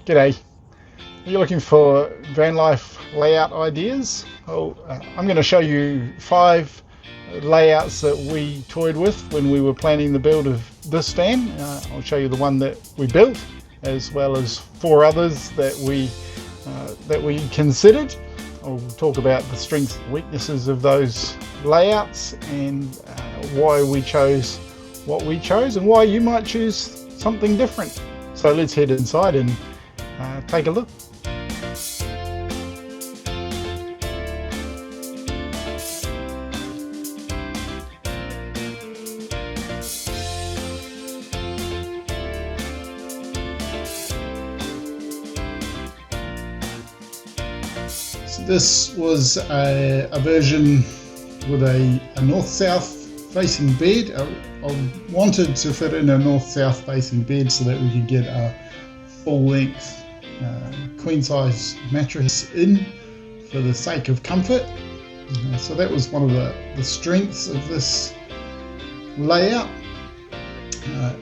G'day. Are you looking for van life layout ideas? Well, I'm going to show you 5 layouts that we toyed with when we were planning the build of this van. I'll show you the one that we built, as well as 4 others that we considered. I'll talk about the strengths and weaknesses of those layouts and why we chose what we chose and why you might choose something different. So let's head inside and take a look. So this was a version with a north-south facing bed. I wanted to fit in a north-south facing bed so that we could get a full-length queen size mattress in for the sake of comfort. So that was one of the strengths of this layout.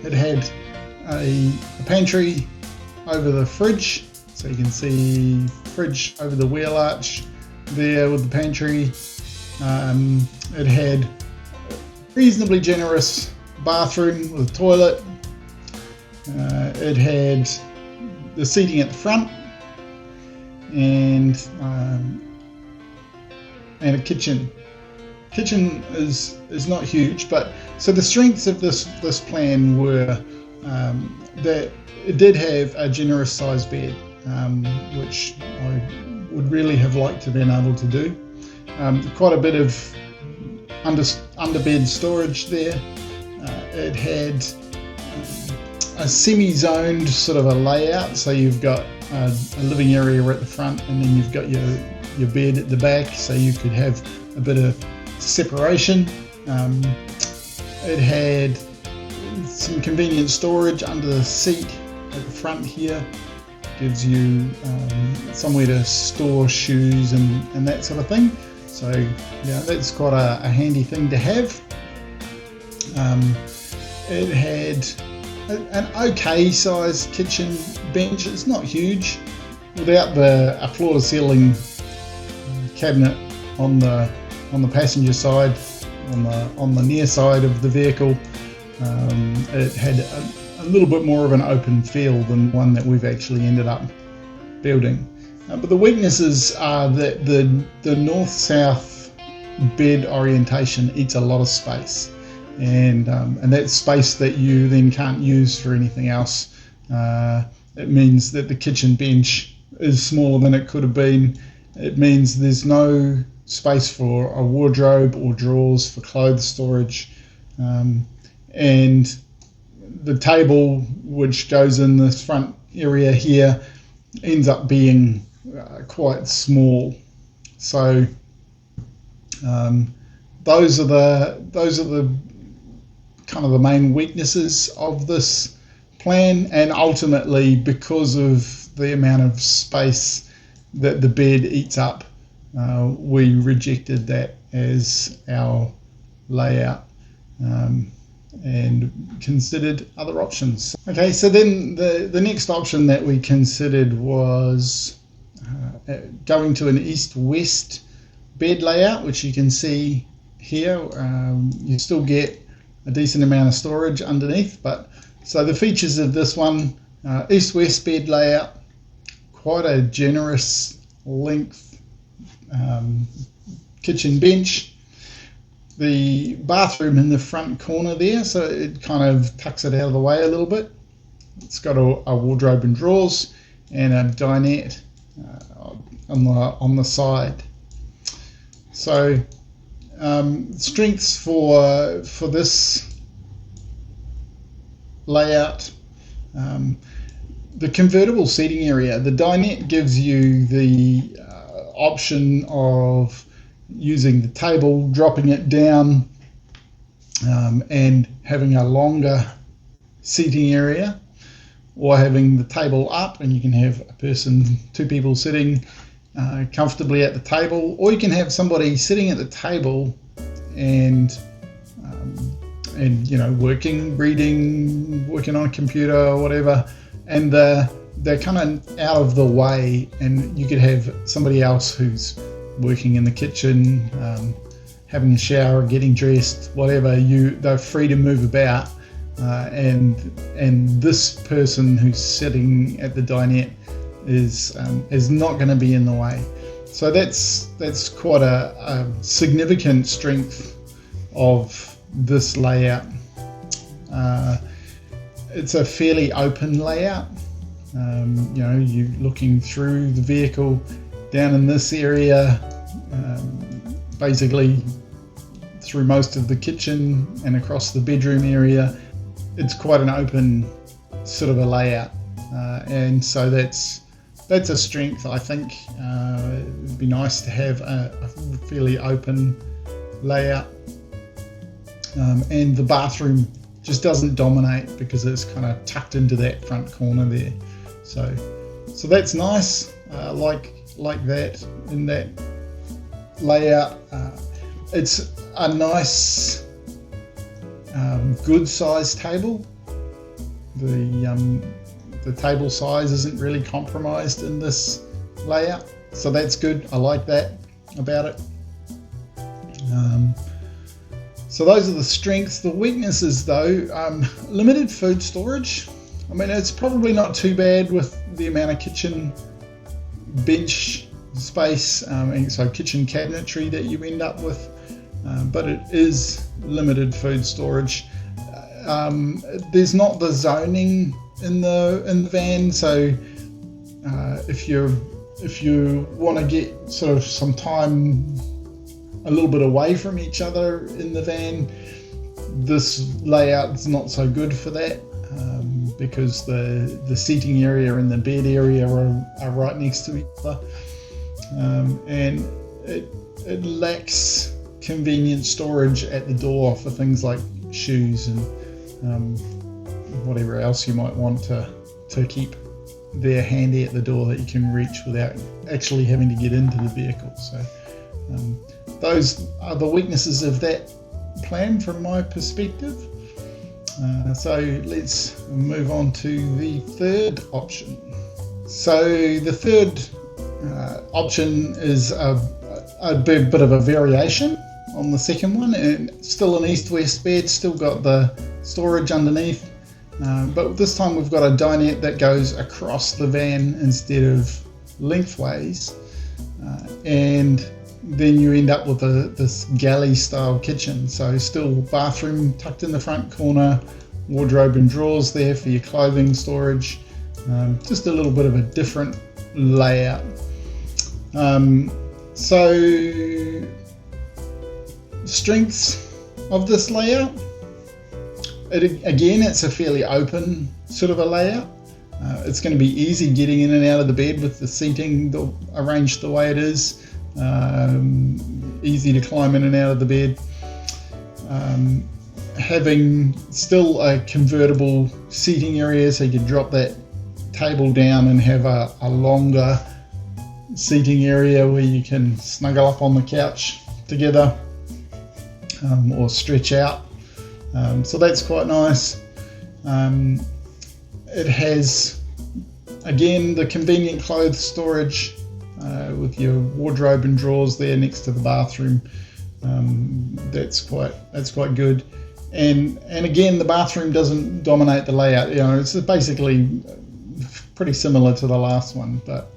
It had a pantry over the fridge, so you can see fridge over the wheel arch there with the pantry. It had a reasonably generous bathroom with a toilet. It had the seating at the front and a kitchen. Kitchen is not huge, but so the strengths of this plan were that it did have a generous sized bed, which I would really have liked to have been able to do. Quite a bit of under bed storage there. It had a semi-zoned sort of a layout, so you've got a living area at the front and then you've got your bed at the back, so you could have a bit of separation. It had some convenient storage under the seat at the front here. Gives you somewhere to store shoes and that sort of thing. So yeah, that's quite a handy thing to have. It had an okay sized kitchen bench. It's not huge. Without a floor to ceiling cabinet on the passenger side, on the near side of the vehicle, it had a little bit more of an open feel than one that we've actually ended up building. But the weaknesses are that the north-south bed orientation eats a lot of space, and that's space that you then can't use for anything else. It means that the kitchen bench is smaller than it could have been. It means there's no space for a wardrobe or drawers for clothes storage, and the table, which goes in this front area here, ends up being quite small. So those are the kind of the main weaknesses of this plan, and ultimately because of the amount of space that the bed eats up, we rejected that as our layout and considered other options. Okay, so then the next option that we considered was going to an east-west bed layout, which you can see here. You still get a decent amount of storage underneath, but so the features of this one, east-west bed layout, quite a generous length kitchen bench. The bathroom in the front corner there, so it kind of tucks it out of the way a little bit. It's got a wardrobe and drawers and a dinette on the side. So strengths for this layout: the convertible seating area. The dinette gives you the option of using the table, dropping it down, and having a longer seating area, or having the table up and you can have two people sitting comfortably at the table, or you can have somebody sitting at the table and you know, working, reading, working on a computer or whatever, and the they're kind of out of the way, and you could have somebody else who's working in the kitchen, having a shower, getting dressed, whatever. They're free to move about, and this person who's sitting at the dinette is not going to be in the way. So that's quite a significant strength of this layout. It's a fairly open layout. You're looking through the vehicle down in this area, basically through most of the kitchen and across the bedroom area. It's quite an open sort of a layout, and so that's a strength, I think. It'd be nice to have a fairly open layout, and the bathroom just doesn't dominate because it's kind of tucked into that front corner there. So that's nice. Like that in that layout. It's a nice, good sized table. The table size isn't really compromised in this layout, so that's good. I like that about it. So those are the strengths. The weaknesses, though, limited food storage. I mean, it's probably not too bad with the amount of kitchen bench space, and so kitchen cabinetry that you end up with, but it is limited food storage. There's not the zoning in the van, so if you want to get sort of some time a little bit away from each other in the van, this layout's not so good for that, because the seating area and the bed area are right next to each other, and it lacks convenient storage at the door for things like shoes and whatever else you might want to keep there handy at the door that you can reach without actually having to get into the vehicle. So those are the weaknesses of that plan from my perspective. So let's move on to the third option. So the third option is a bit of a variation on the second one, and still an east-west bed, still got the storage underneath, but this time we've got a dinette that goes across the van instead of lengthways, and then you end up with this galley style kitchen. So still bathroom tucked in the front corner, wardrobe and drawers there for your clothing storage, just a little bit of a different layout. So strengths of this layout, again, it's a fairly open sort of a layout. It's going to be easy getting in and out of the bed with the seating arranged the way it is. Easy to climb in and out of the bed. Having still a convertible seating area, so you can drop that table down and have a longer seating area where you can snuggle up on the couch together, or stretch out. So that's quite nice. It has, again, the convenient clothes storage, with your wardrobe and drawers there next to the bathroom. That's quite good. And again, the bathroom doesn't dominate the layout. It's basically pretty similar to the last one, but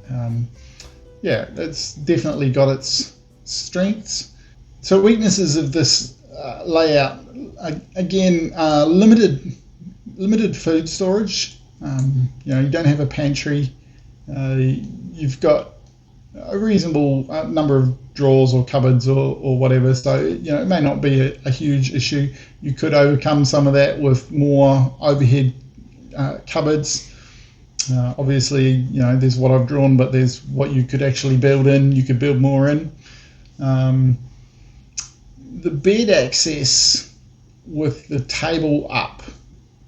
yeah, it's definitely got its strengths. So weaknesses of this layout, again, limited food storage. You don't have a pantry. You've got a reasonable number of drawers or cupboards or whatever, so it may not be a huge issue. You could overcome some of that with more overhead cupboards. Obviously, there's what I've drawn, but there's what you could actually build in. You could build more in. The bed access with the table up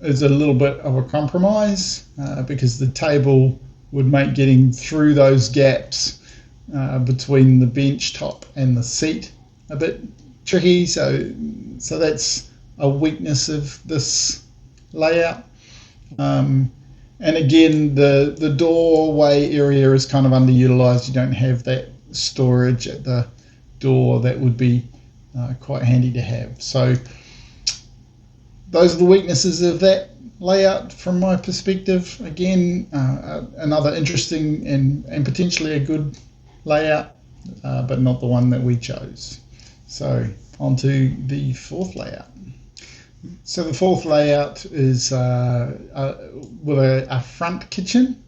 is a little bit of a compromise, because the table would make getting through those gaps between the bench top and the seat a bit tricky. So that's a weakness of this layout. And And again, the doorway area is kind of underutilized. You don't have that storage at the door that would be quite handy to have. So those are the weaknesses of that layout from my perspective. Again, another interesting and potentially a good layout, but not the one that we chose. So on to the fourth layout. So the fourth layout is with a front kitchen.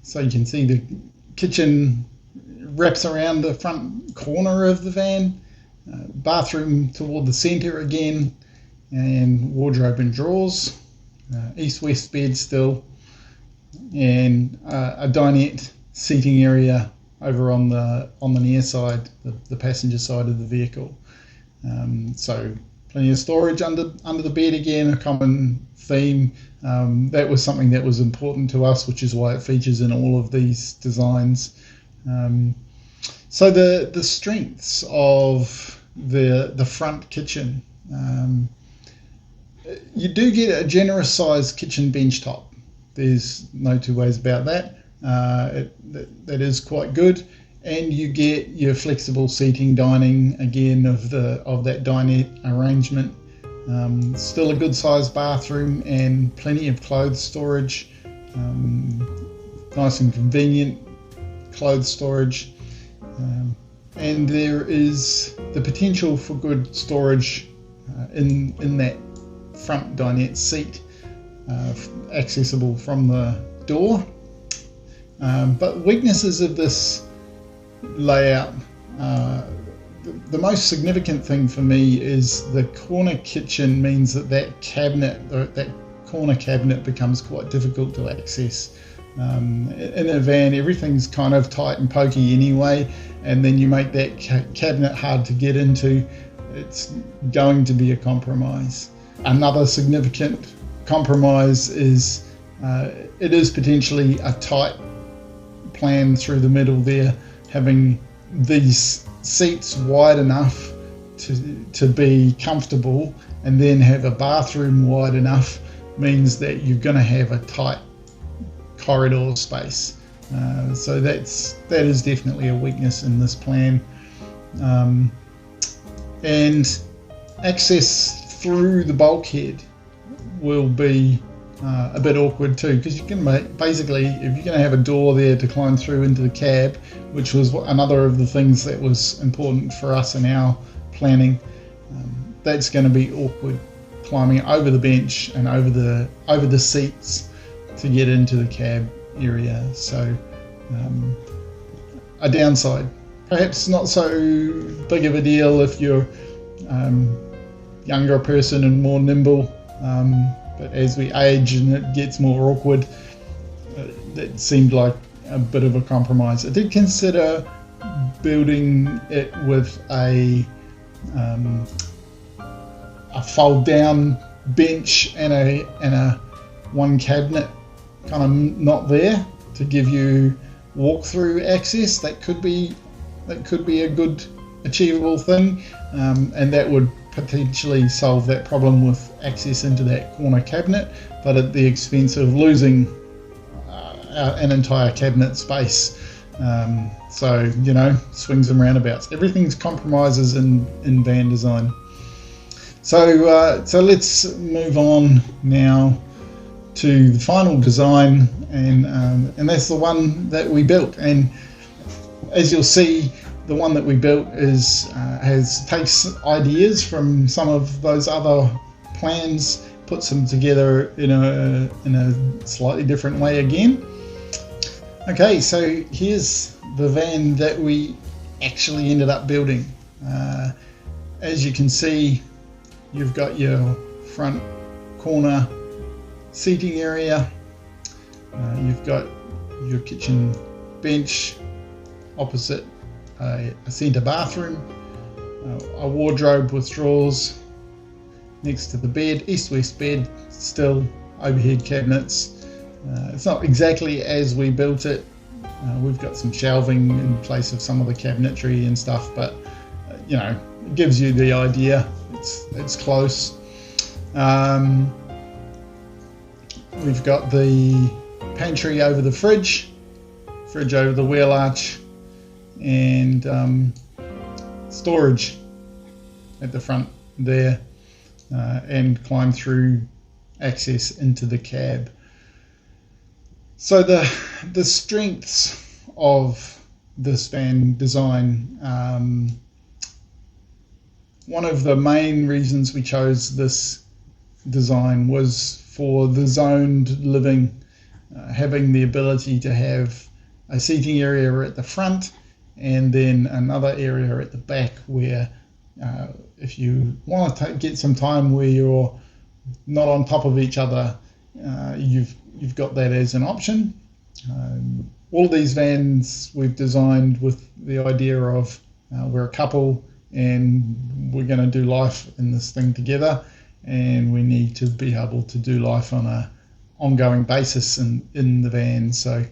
So you can see the kitchen wraps around the front corner of the van, bathroom toward the center again, and wardrobe and drawers, east-west bed still, and a dinette seating area over on the near side, the passenger side of the vehicle. So plenty of storage under the bed again, a common theme. That was something that was important to us, which is why it features in all of these designs. So the strengths of the front kitchen. You do get a generous sized kitchen bench top. There's no two ways about that. That is quite good. And you get your flexible seating dining again of that dinette arrangement. Still a good sized bathroom and plenty of clothes storage. Nice and convenient clothes storage. And there is the potential for good storage in that front dinette seat, accessible from the door. But weaknesses of this layout, the most significant thing for me is the corner kitchen means that corner cabinet becomes quite difficult to access. In a van, everything's kind of tight and pokey anyway, and then you make that cabinet hard to get into. It's going to be a compromise. Another significant compromise is it is potentially a tight plan through the middle there. Having these seats wide enough to be comfortable and then have a bathroom wide enough means that you're going to have a tight corridor space. So that is definitely a weakness in this plan. And access through the bulkhead will be a bit awkward too, because you can basically, if you're going to have a door there to climb through into the cab, which was another of the things that was important for us in our planning, that's going to be awkward climbing over the bench and over the seats to get into the cab area. So a downside, perhaps not so big of a deal if you're younger person and more nimble, but as we age and it gets more awkward, that seemed like a bit of a compromise. I did consider building it with a fold down bench and a one cabinet kind of not there to give you walk-through access. That could be a good achievable thing, and that would potentially solve that problem with access into that corner cabinet, but at the expense of losing an entire cabinet space. So, you know, swings and roundabouts. Everything's compromises in van design. So let's move on now to the final design, and that's the one that we built. And as you'll see, the one that we built takes ideas from some of those other plans, puts them together in a slightly different way again. Okay, so here's the van that we actually ended up building. As you can see, you've got your front corner seating area. You've got your kitchen bench opposite a centre bathroom, a wardrobe with drawers next to the bed, east-west bed, still overhead cabinets. It's not exactly as we built it. We've got some shelving in place of some of the cabinetry and stuff, but you know, it gives you the idea. It's close. We've got the pantry over the fridge over the wheel arch, and storage at the front there, and climb through access into the cab. So the strengths of this van design, one of the main reasons we chose this design was for the zoned living, having the ability to have a seating area at the front and then another area at the back where if you want to get some time where you're not on top of each other, you've got that as an option. All of these vans we've designed with the idea of we're a couple and we're going to do life in this thing together, and we need to be able to do life on a ongoing basis in the van. So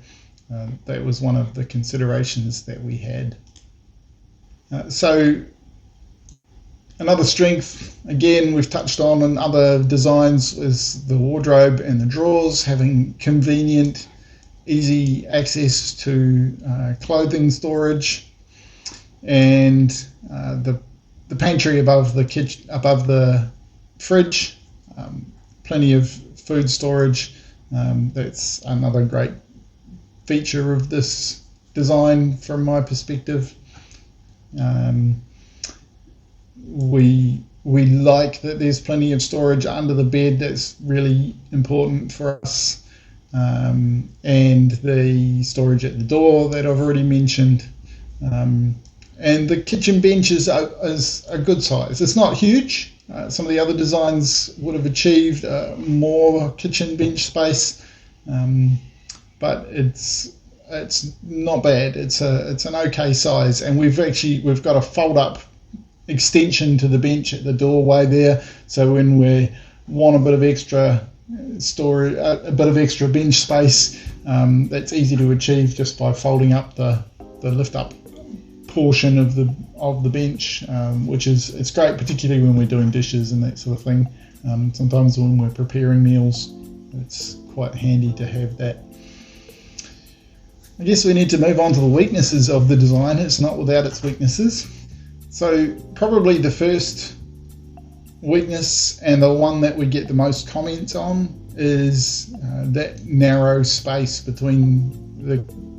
that was one of the considerations that we had. So another strength, again, we've touched on in other designs, is the wardrobe and the drawers, having convenient, easy access to clothing storage, and the pantry above the kitchen, above the fridge, plenty of food storage. That's another great feature of this design from my perspective. We like that there's plenty of storage under the bed. That's really important for us, and the storage at the door that I've already mentioned, and the kitchen bench is a good size. It's not huge. Some of the other designs would have achieved more kitchen bench space, but it's not bad. It's an okay size, and we've got a fold up extension to the bench at the doorway there, so when we want a bit of extra storage, a bit of extra bench space, that's easy to achieve just by folding up the lift up portion of the bench, which it's great, particularly when we're doing dishes and that sort of thing. Sometimes when we're preparing meals, it's quite handy to have that. I guess we need to move on to the weaknesses of the design. It's not without its weaknesses. So probably the first weakness, and the one that we get the most comments on, is that narrow space between the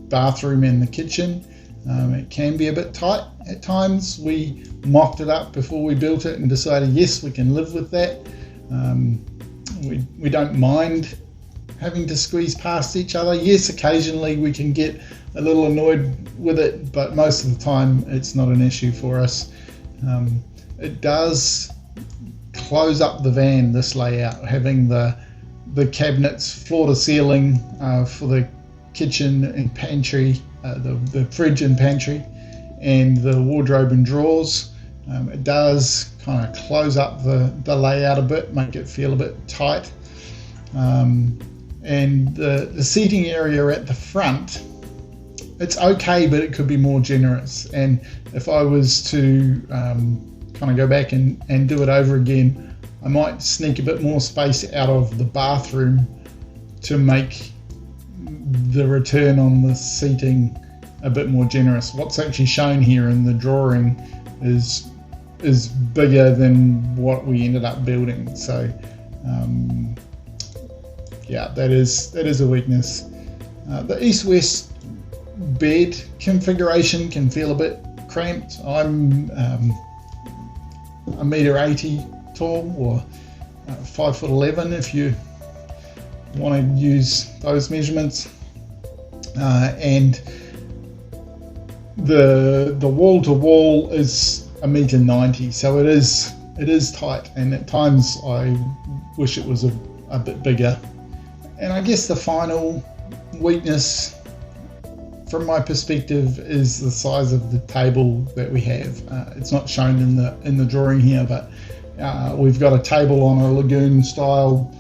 bathroom and the kitchen. It can be a bit tight at times. We mocked it up before we built it and decided, yes, we can live with that. We don't mind having to squeeze past each other. Yes, occasionally we can get a little annoyed with it, but most of the time it's not an issue for us. It does close up the van, this layout, having the cabinets floor to ceiling for the kitchen and pantry, the fridge and pantry, and the wardrobe and drawers. It does kind of close up the layout a bit, make it feel a bit tight. And the seating area at the front, it's okay, but it could be more generous. And if I was to kind of go back and do it over again, I might sneak a bit more space out of the bathroom to make the return on the seating a bit more generous. What's actually shown here in the drawing is bigger than what we ended up building. So yeah, that is a weakness. The east-west bed configuration can feel a bit cramped. I'm 1.80 m tall, or 5'11" if you want to use those measurements, and the wall to wall is 1.90 m, so it is tight, and at times I wish it was a bit bigger. And I guess the final weakness from my perspective is the size of the table that we have. It's not shown in the drawing here, but we've got a table on a lagoon style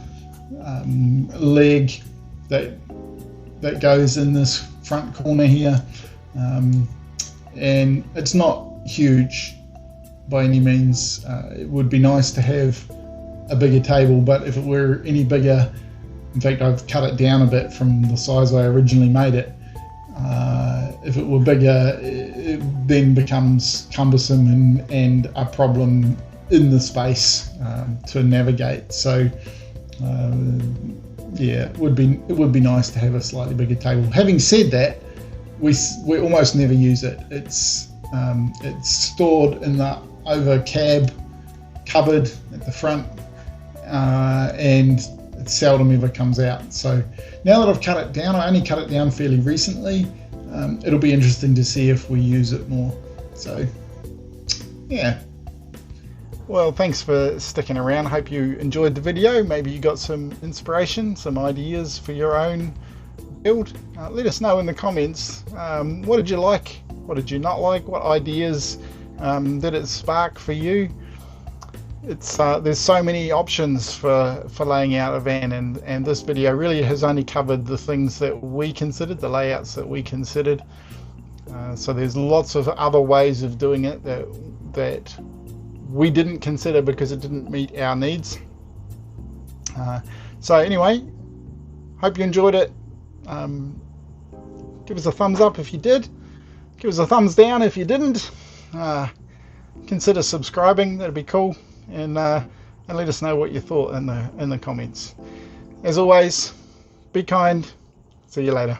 leg that goes in this front corner here, and it's not huge by any means. It would be nice to have a bigger table, but if it were any bigger, In fact, I've cut it down a bit from the size I originally made it. If it were bigger, it then becomes cumbersome and a problem in the space to navigate. So yeah, it would be nice to have a slightly bigger table. Having said that, we almost never use it. It's stored in the over cab cupboard at the front, and it seldom ever comes out. So now that I've cut it down, I only cut it down fairly recently. It'll be interesting to see if we use it more. So yeah. Well, thanks for sticking around. Hope you enjoyed the video. Maybe you got some inspiration, some ideas for your own build. Let us know in the comments. What did you like? What did you not like? What ideas did it spark for you? It's there's so many options for laying out a van, and this video really has only covered the things that we considered, the layouts that we considered. So there's lots of other ways of doing it that we didn't consider because it didn't meet our needs. So anyway, hope you enjoyed it. Give us a thumbs up if you did. Give us a thumbs down if you didn't. Consider subscribing, that'd be cool. And let us know what you thought in the comments. As always, be kind. See you later.